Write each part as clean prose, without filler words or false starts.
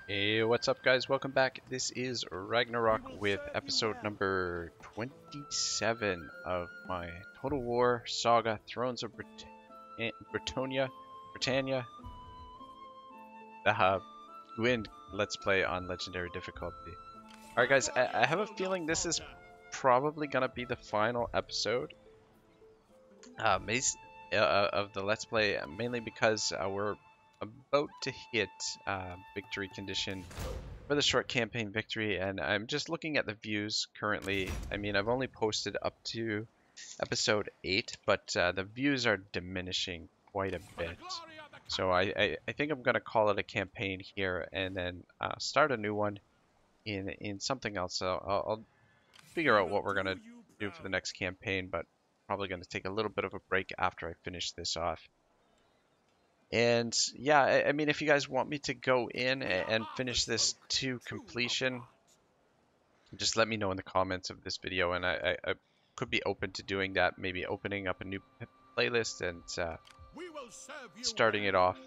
Hey, what's up guys? Welcome back. This is Ragnarok with episode number 27 of my Total War Saga Thrones of Britannia Gwined Let's Play on Legendary difficulty. Alright guys, I have a feeling this is probably gonna be the final episode of the Let's Play, mainly because we're about to hit victory condition for the short campaign victory, and I'm just looking at the views currently. I mean, I've only posted up to episode 8, but the views are diminishing quite a bit. So I think I'm going to call it a campaign here and then start a new one in something else. So I'll figure out what we're going to do for the next campaign, but probably going to take a little bit of a break after I finish this off. And yeah, I mean, if you guys want me to go in and finish this to completion, just let me know in the comments of this video, and I could be open to doing that, maybe opening up a new playlist and starting up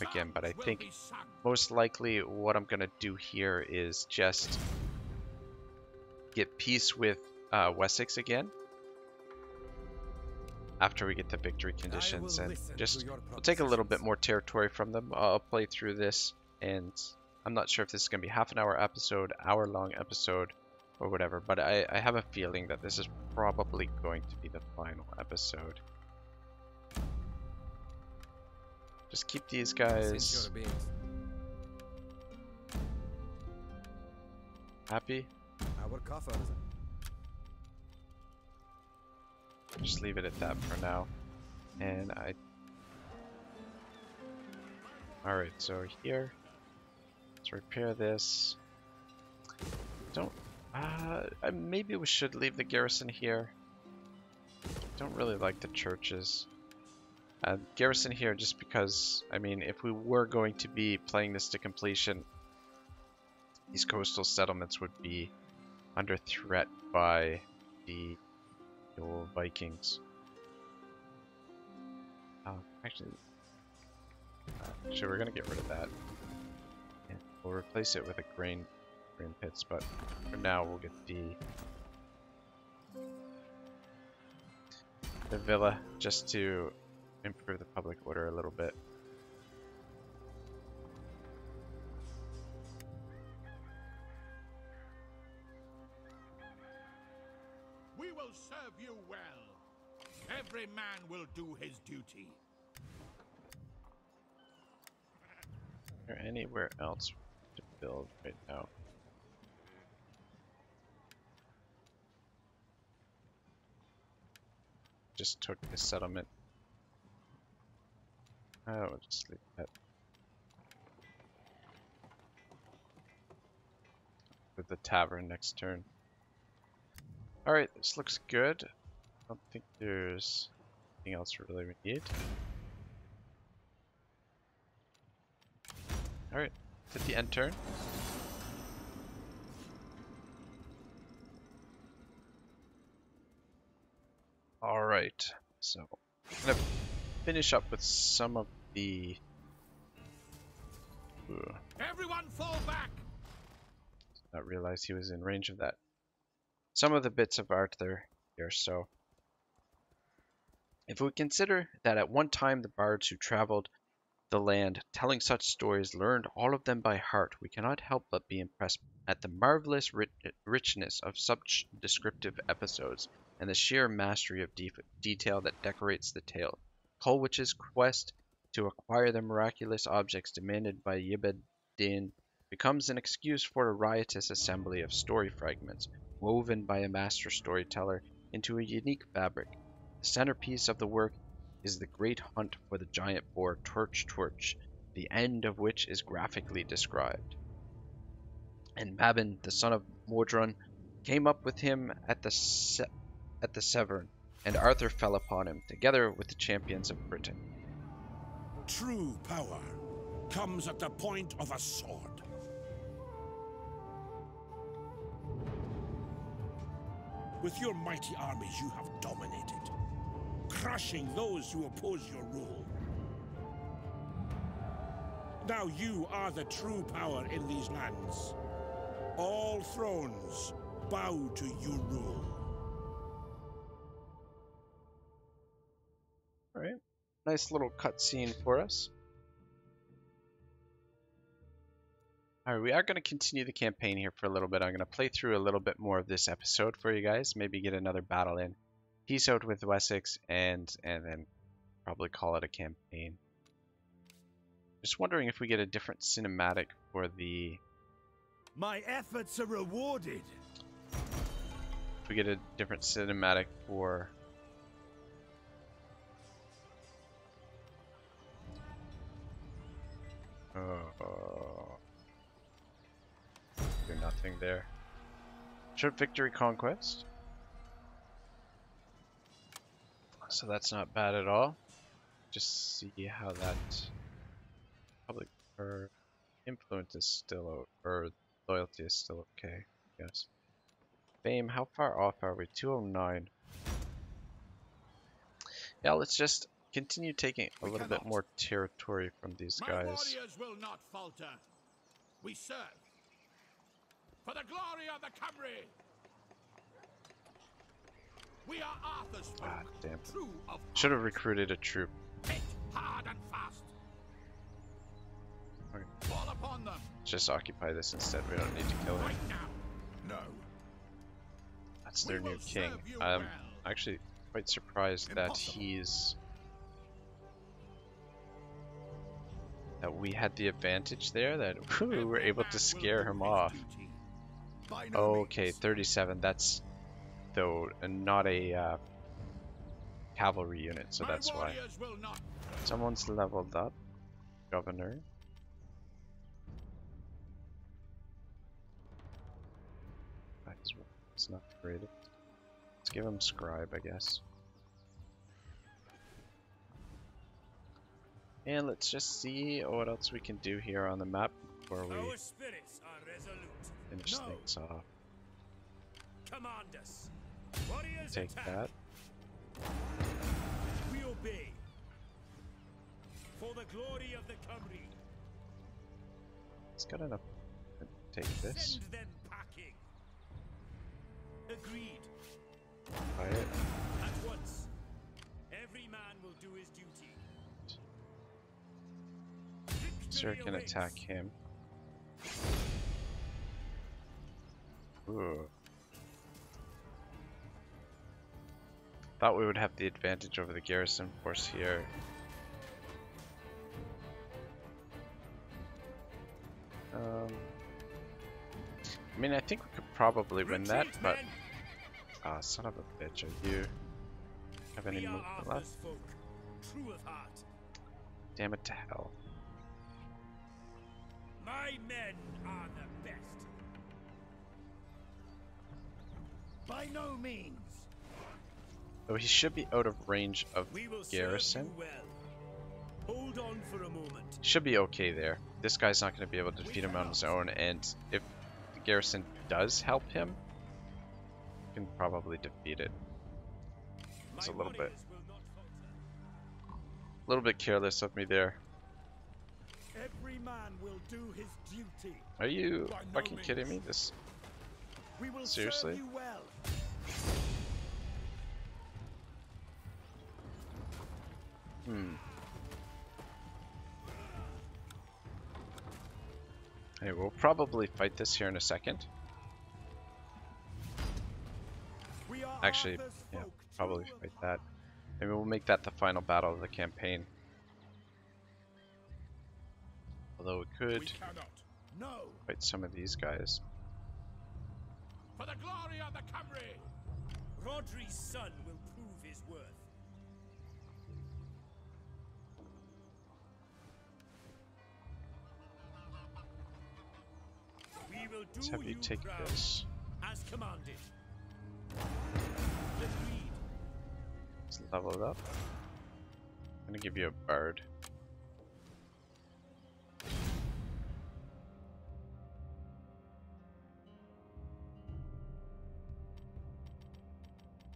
again. But I think most likely what I'm going to do here is just get peace with Wessex again after we get the victory conditions, and just we'll take a little bit more territory from them. I'll play through this, and I'm not sure if this is going to be half an hour episode, hour-long episode, or whatever, but I have a feeling that this is probably going to be the final episode. Just keep these guys happy. Just leave it at that for now. And alright, so here, let's repair this. Maybe we should leave the garrison here. Don't really like the churches. Garrison here just because, I mean, if we were going to be playing this to completion, these coastal settlements would be under threat by the Vikings. Actually, we're gonna get rid of that, and we'll replace it with a grain pits. But for now, we'll get the villa just to improve the public order a little bit. We will serve you well. Every man will do his duty. Is there anywhere else to build right now? Just took this settlement. Oh, we'll just leave that. With the tavern next turn. Alright, this looks good. I don't think there's anything else really we need. Alright, hit the end turn. Alright, so I'm gonna finish up with some of the... Ooh. Everyone fall back! Did not realize he was in range of that. Some of the bits of art there here, so if we consider that at one time the bards who traveled the land telling such stories learned all of them by heart, we cannot help but be impressed at the marvelous richness of such descriptive episodes and the sheer mastery of detail that decorates the tale. Kulwich's quest to acquire the miraculous objects demanded by Yibed Din becomes an excuse for a riotous assembly of story fragments woven by a master storyteller into a unique fabric. The centerpiece of the work is the great hunt for the giant boar Twrch, the end of which is graphically described. And Babin, the son of Mordrun, came up with him at the Severn, and Arthur fell upon him, together with the champions of Britain. True power comes at the point of a sword. With your mighty armies you have dominated, crushing those who oppose your rule. Now you are the true power in these lands. All thrones bow to your rule. Alright. Nice little cutscene for us. Alright, we are going to continue the campaign here for a little bit. I'm going to play through a little bit more of this episode for you guys. Maybe get another battle in. Peace out with Wessex and then probably call it a campaign. Just wondering if we get a different cinematic for the... My efforts are rewarded. If we get a different cinematic for... do nothing there. Short victory conquest. So that's not bad at all. Just see how that public or influence is still, or loyalty is still okay. Yes. Fame, how far off are we? 209. Yeah, let's just continue taking a little bit more territory from these guys. My warriors will not falter. We serve for the glory of the Cymry. We are Arthur's folk. Ah, damn. True of Should have recruited a troop. hit hard and fast. Okay. Fall upon them. Just occupy this instead. We don't need to kill him. Right now. No. That's their We new will king. serve you I'm well. actually quite surprised that Impossible. that we had the advantage there, that we were able to scare him off. Okay, 37. That's though not a cavalry unit, so that's why. Someone's leveled up. Governor. It's not great. Let's give him scribe, I guess. And let's just see what else we can do here on the map before we finish things off. Command us. Warriors Take attack. that. We obey. For the glory of the Cymry. It's got enough. Take this. Send them packing. Agreed. Buy it. At once. Every man will do his duty. Sir Victory can awaits. attack him. Ooh. Thought we would have the advantage over the garrison force here. I mean, I think we could probably win that, Retreat, but... men. Ah, son of a bitch, are you... Have any We are movement left? Arthur's folk, true of heart. Damn it to hell. My men are the best. By no means. Though he should be out of range of We will garrison. serve you well. Hold on for a moment. Should be okay there. This guy's not going to be able to defeat him on his own, and if the garrison does help him, we can probably defeat it. It's a little bit, warriors will not falter. careless of me there. Every man will do his duty. Are you By no fucking means. kidding me? This We will Seriously? serve you well. Hey, we'll probably fight this here in a second. We are Actually, Arthur's yeah, folk, probably true of fight heart. that. Maybe we'll make that the final battle of the campaign. Although we could We cannot. No. fight some of these guys. For the glory of the Cymry. Rodri's son will prove his worth. We will do Let's have you take proud, this. as commanded. Agreed. Let's level it up. I'm gonna give you a bard.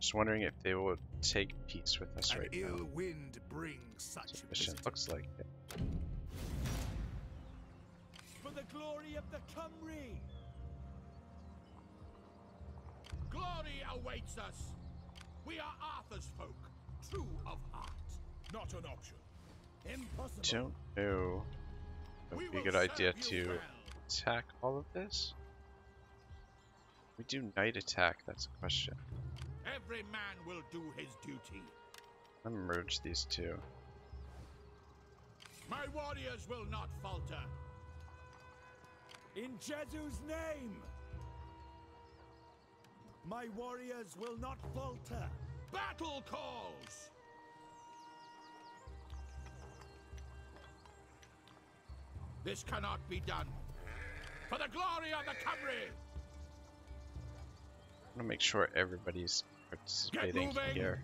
Just wondering if they will take peace with us right now. wind brings such Mission looks like it. the glory of the Cymry! Glory awaits us. We are Arthur's folk, true of heart. Not an option. Impossible! Don't know. It would be a good idea to attack all of this. We do night attack, that's a question. Every man will do his duty. I'm gonna merge these two. My warriors will not falter. In Jesu's name! My warriors will not falter! Battle calls! This cannot be done. For the glory of the Cymry! I'm gonna make sure everybody's participating here.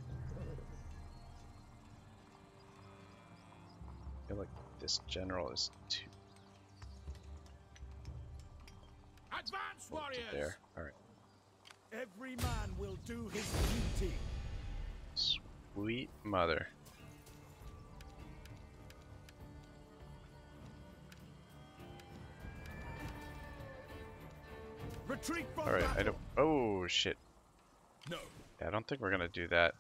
I feel like this general is too Advance, warriors! there. Alright. Every man will do his duty! Sweet mother. Retreat from Alright, I battle! don't. Oh shit. No. Yeah, I don't think we're gonna do that.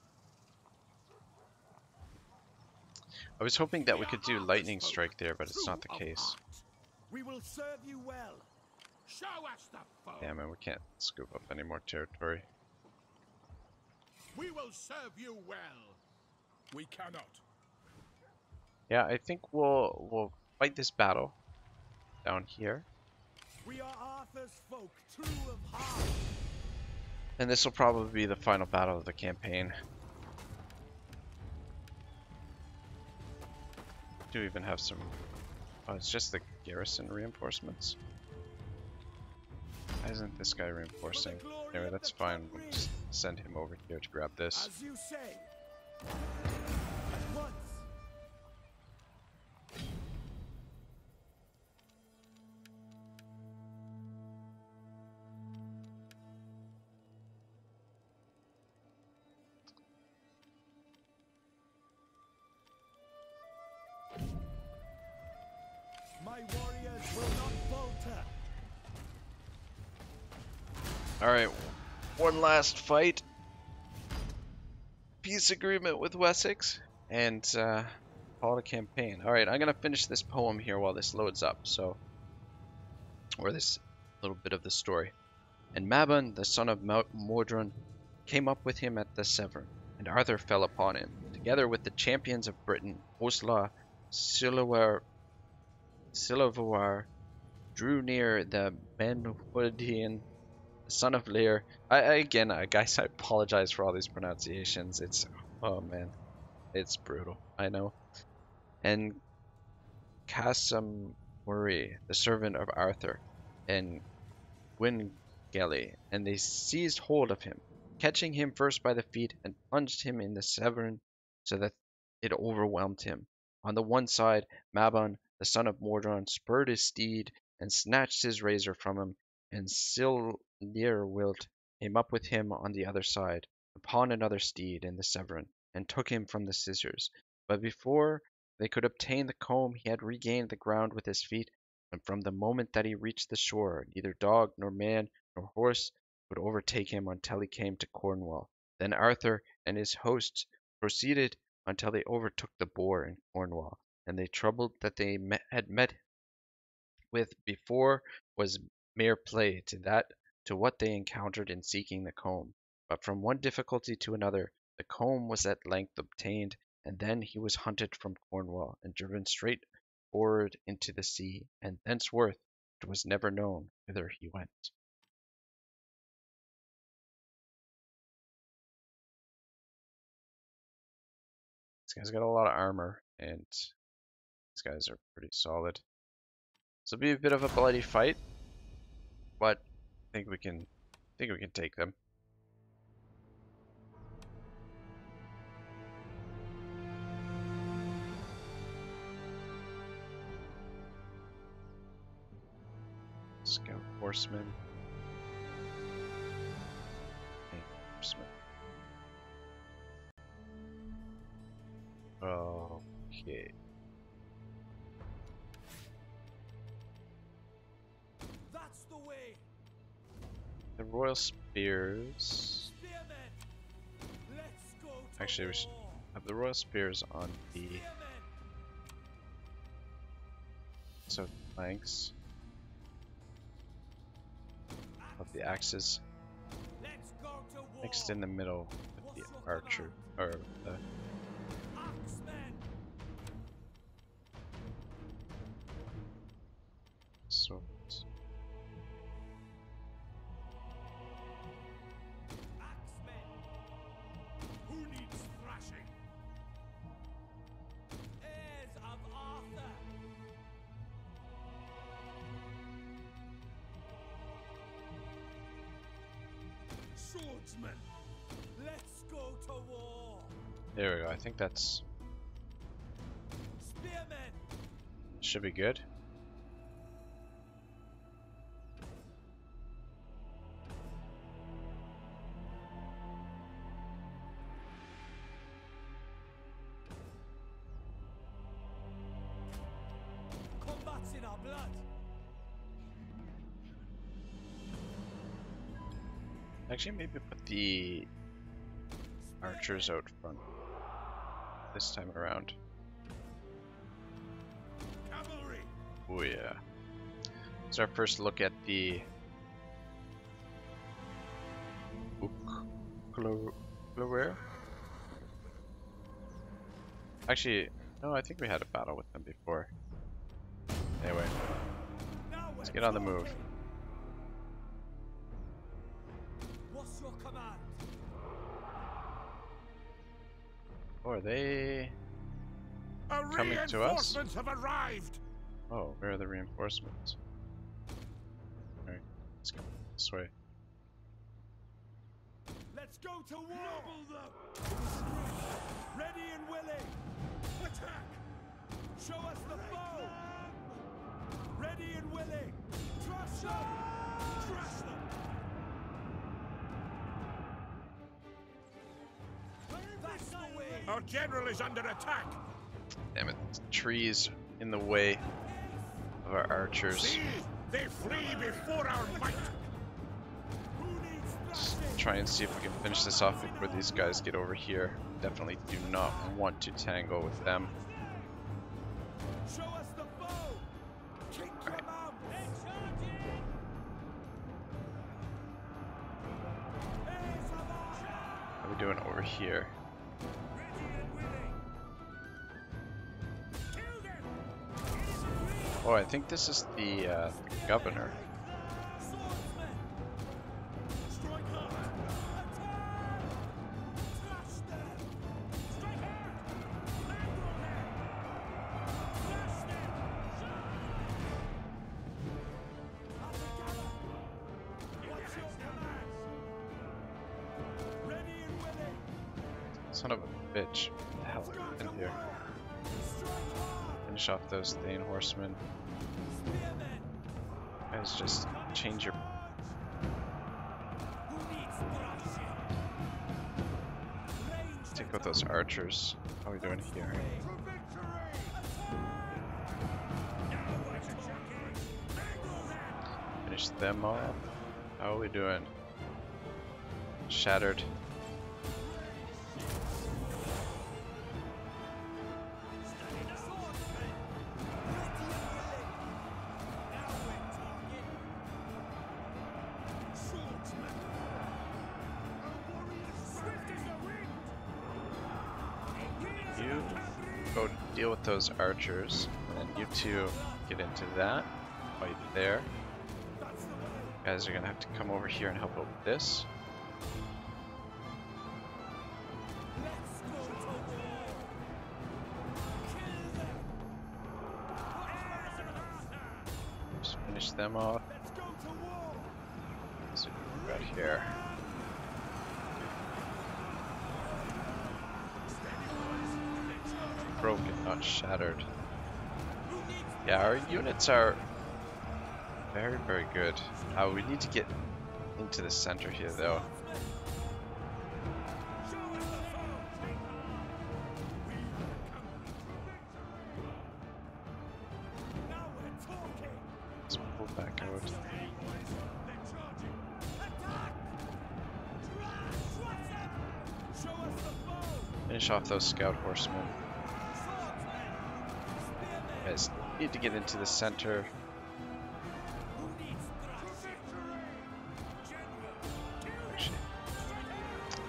I was hoping that we could do lightning strike there, but it's not the case. We will serve you well! Show us the foe. Damn it, we can't scoop up any more territory. We will serve you well. We cannot. Yeah, I think we'll fight this battle down here. We are Arthur's folk, true of heart! And this will probably be the final battle of the campaign. Do even have some... Oh, it's just the garrison reinforcements. Why isn't this guy reinforcing? Anyway, that's fine. We'll just send him over here to grab this. As you say! At once! My warriors will not falter! Alright, one last fight. Peace agreement with Wessex, and call it a campaign. Alright, I'm gonna finish this poem here while this loads up, so... Or this little bit of the story. And Mabon, the son of Mordred, came up with him at the Severn, and Arthur fell upon him, together with the champions of Britain, Osla, Silovar, drew near the Benhudian, the son of Lear. Again, guys, I apologize for all these pronunciations. It's, oh man, it's brutal, I know. And Casamuri, the servant of Arthur, and Gwynedd, and they seized hold of him, catching him first by the feet and plunged him in the Severn so that it overwhelmed him. On the one side, Mabon, the son of Mordred, spurred his steed and snatched his razor from him, and Sillerwilt came up with him on the other side, upon another steed in the Severn, and took him from the scissors. But before they could obtain the comb, he had regained the ground with his feet, and from the moment that he reached the shore, neither dog, nor man, nor horse could overtake him until he came to Cornwall. Then Arthur and his hosts proceeded until they overtook the boar in Cornwall, and the trouble that they had met with before was mere play to what they encountered in seeking the comb. But from one difficulty to another, the comb was at length obtained, and then he was hunted from Cornwall and driven straight forward into the sea, and thenceforth it was never known whither he went. This guy's got a lot of armor, and these guys are pretty solid. This will be a bit of a bloody fight, but I think we can take them. Scout horsemen. And horsemen. Okay. The Royal Spears. Actually, we should have the Royal Spears on the flanks of the axes, mixed in the middle with the archer or the swords. Who needs thrashing? Heirs of Arthur. Swordsman, let's go to war. There we go. I think that's Spearmen, should be good. combat's in our blood. Actually, maybe put the archers out front this time around. Cavalry, Oh yeah. It's our first look at the Uklower. Actually, no, I think we had a battle with them before. Anyway, now let's we're get on the talking. move. What's your command? Oh, are they? A Coming to us? reinforcements have arrived. Oh, where are the reinforcements? Alright, let's go this way. Let's go to war. Ready and willing. Attack. Show us the foe. Ready and willing. Crush them. Crush them. That's the way. Our general is under attack. Damn it, trees in the way of our archers. See, they flee before our might. Who needs Let's thrashing? try and see if we can finish this off before these guys get over here. Definitely do not want to tangle with them. Show us the foe. Kick them out. They're charging. Heirs of Arthur. How are we doing over here? Ready and willing. Kill them. It is agreed. Oh, I think this is the governor. Swordsman. Strike hard. Attack. Thrash them. Strike hard. Mangle them. Thrash them. At the gallop. What's your command? Ready and willing. Son of a bitch. What the hell happened here? Strike hard. Finish off those Thane horsemen. Spearmen. Guys, just change your. Who needs thrashing? Range Take out those archers. How are we doing here? for victory. Finish them off. How are we doing? Shattered. You go deal with those archers, and then you two get into that fight there. You guys are gonna have to come over here and help out with this. Just finish them off. So we got here. Broken, not shattered. Yeah, our units are very, very good. We need to get into the center here, though. Let's pull back out. Finish off those scout horsemen. Guys need to get into the center.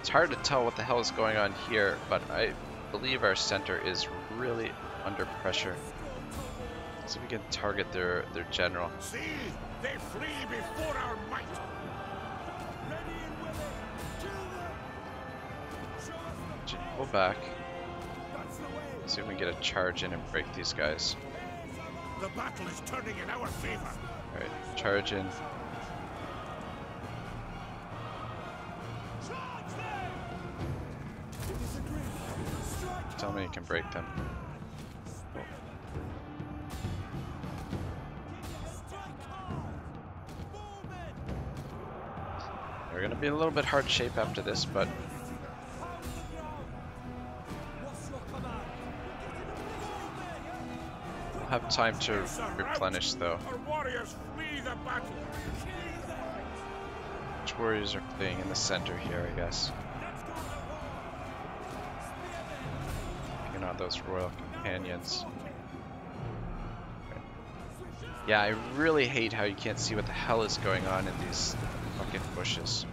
It's hard to tell what the hell is going on here, but I believe our center is really under pressure. So we can target their general. See, they flee before our might. Pull back. See if we can get a charge in and break these guys. The battle is turning in our favor. Alright, charge in. Tell me you can break them. Oh. They're gonna be in a little bit hard shape after this, but we'll have time to replenish though. Our warriors flee the battle. Which warriors are playing in the center here, I guess. Picking on those royal companions. Okay. Yeah, I really hate how you can't see what the hell is going on in these fucking bushes.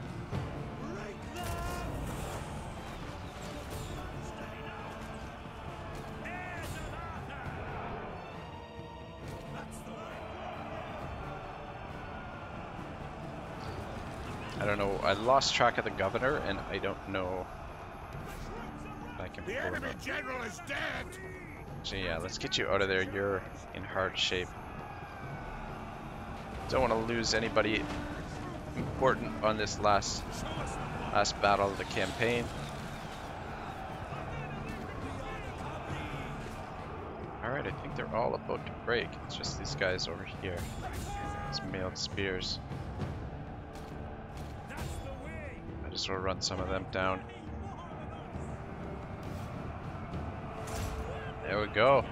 I don't know, I lost track of the governor and I don't know if I can pull The him enemy up. general is dead. So yeah, let's get you out of there. You're in hard shape. Don't want to lose anybody important on this last battle of the campaign. Alright, I think they're all about to break. It's just these guys over here. These mailed spears. I just want to run some of them down. There we go.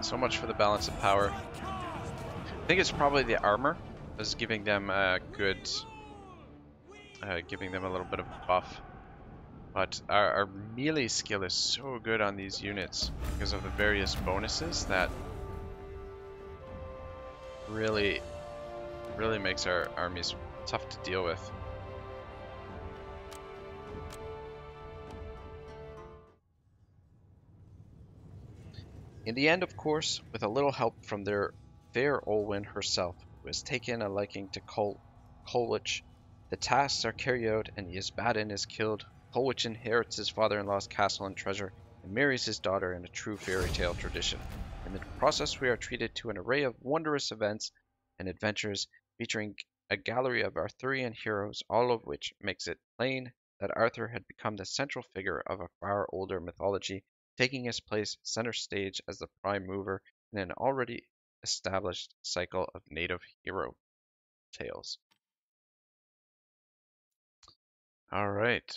So much for the balance of power. I think it's probably the armor that's giving them a good, giving them a little bit of a buff. But our melee skill is so good on these units because of the various bonuses that really makes our armies tough to deal with. In the end, of course, with a little help from their fair Olwen herself, who has taken a liking to Kolwich, the tasks are carried out and Ysbaden is killed. Kolwich inherits his father-in-law's castle and treasure and marries his daughter in a true fairy tale tradition. In the process, we are treated to an array of wondrous events and adventures featuring a gallery of Arthurian heroes, all of which makes it plain that Arthur had become the central figure of a far older mythology, taking his place center stage as the prime mover in an already established cycle of native hero tales. Alright.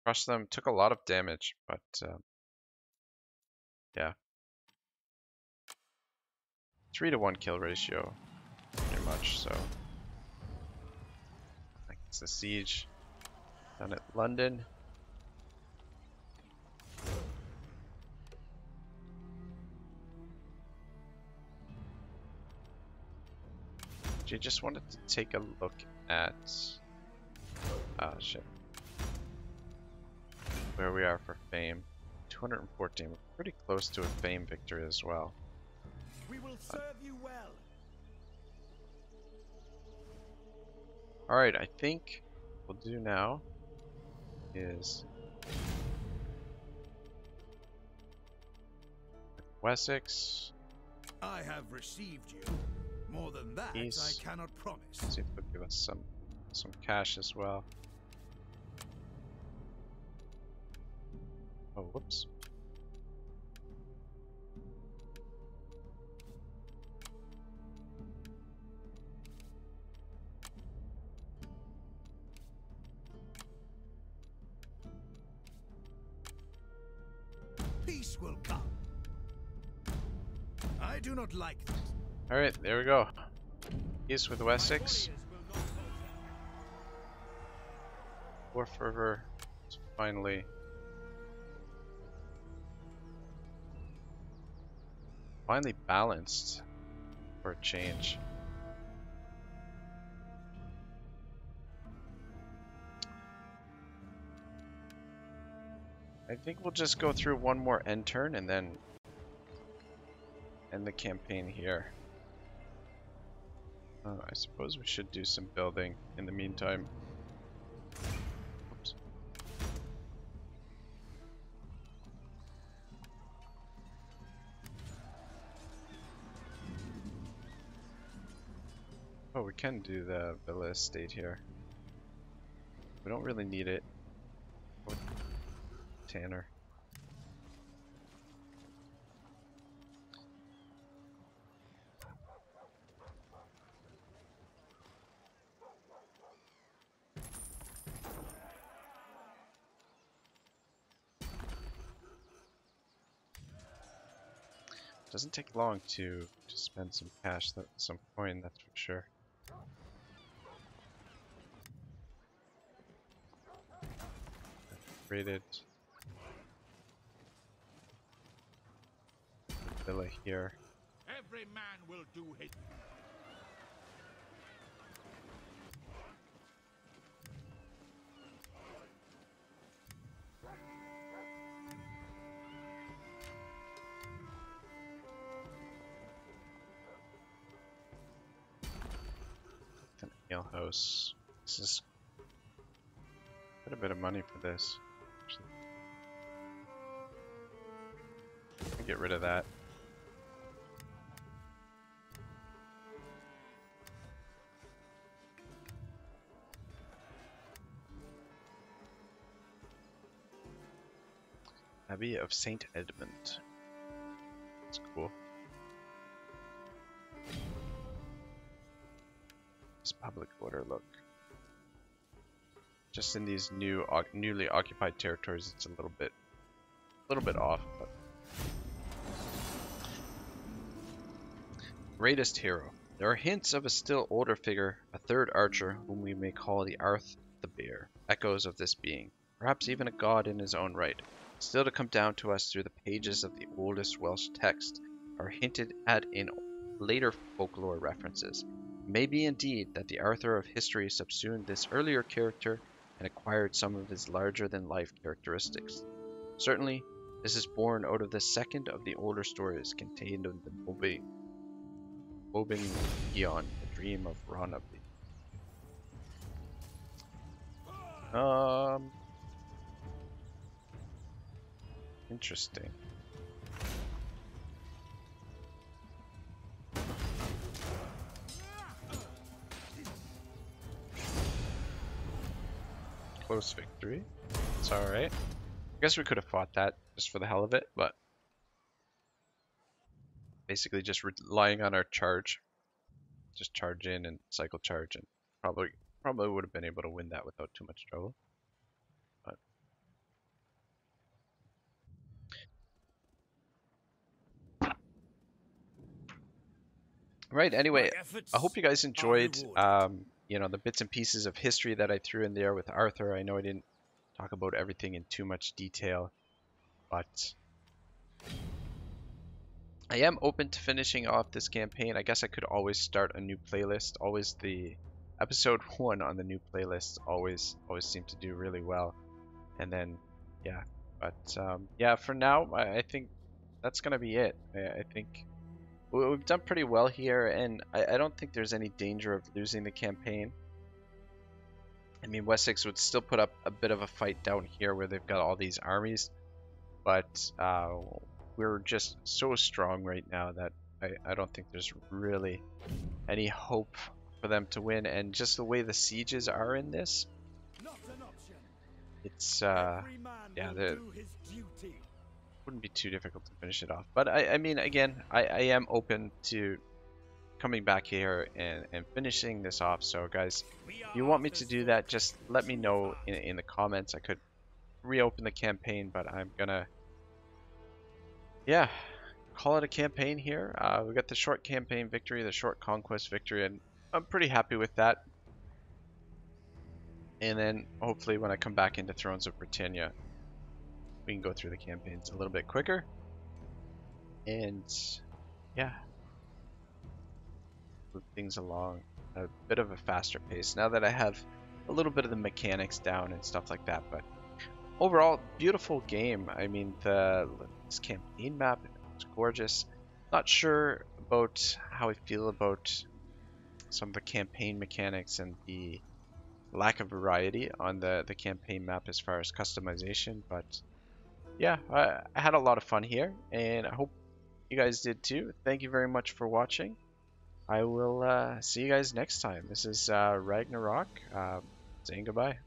Crushed them, took a lot of damage, but yeah. 3-to-1 kill ratio, pretty much, so. It's the siege down at London. I just wanted to take a look at shit. Where we are for fame. 214. We're pretty close to a fame victory as well. We will serve you well. Alright, I think what we'll do now is Wessex. I have received you. More than that, East. I cannot promise. See if they'll give us some cash as well. Oh, whoops. Peace will come. I do not like that. Alright, there we go. Peace with Wessex. War fervor is finally balanced for a change. I think we'll just go through one more end turn and then end the campaign here. I suppose we should do some building in the meantime. Oops. Oh, we can do the villa estate here. We don't really need it. Oh, Tanner. Doesn't take long to spend some cash, some coin, that's for sure. Rated villa here. Every man will do his. An ale house. This is quite a bit of money for this. Actually, I'll get rid of that. Abbey of Saint Edmund. That's cool. This public order look. Just in these newly occupied territories, it's a little bit off. But greatest hero. There are hints of a still older figure, a third archer, whom we may call the Arth the Bear. Echoes of this being, perhaps even a god in his own right, still to come down to us through the pages of the oldest Welsh text, are hinted at in later folklore references. It may be indeed that the Arthur of history subsumed this earlier character and acquired some of his larger-than-life characteristics. Certainly, this is born out of the second of the older stories contained in the Bobin-Gion, the Dream of Rhonaby. Interesting. Close victory. It's alright. I guess we could have fought that just for the hell of it, but basically just relying on our charge. Just charge in and cycle charge, and probably would have been able to win that without too much trouble. But right, anyway, I hope you guys enjoyed you know, the bits and pieces of history that I threw in there with Arthur. I know I didn't talk about everything in too much detail, but I am open to finishing off this campaign. I guess I could always start a new playlist. Always the episode 1 on the new playlist always seemed to do really well. And then, yeah, but yeah, for now, I think that's gonna be it. I think we've done pretty well here, and I don't think there's any danger of losing the campaign. I mean, Wessex would still put up a bit of a fight down here where they've got all these armies, but we're just so strong right now that I don't think there's really any hope for them to win. And just the way the sieges are in this, it's yeah, it wouldn't be too difficult to finish it off. But I mean, again, I am open to coming back here and finishing this off. So guys, if you want me to do that, just let me know in the comments. I could reopen the campaign, but I'm gonna, yeah, call it a campaign here. We got the short campaign victory, the short conquest victory, and I'm pretty happy with that. And then hopefully when I come back into Thrones of Britannia, we can go through the campaigns a little bit quicker. And yeah, move things along at a bit of a faster pace now that I have a little bit of the mechanics down and stuff like that. But overall, beautiful game. I mean, this campaign map is gorgeous. Not sure about how I feel about some of the campaign mechanics and the lack of variety on the campaign map as far as customization, but yeah, I had a lot of fun here, and I hope you guys did too. Thank you very much for watching. I will see you guys next time. This is Ragnarok saying goodbye.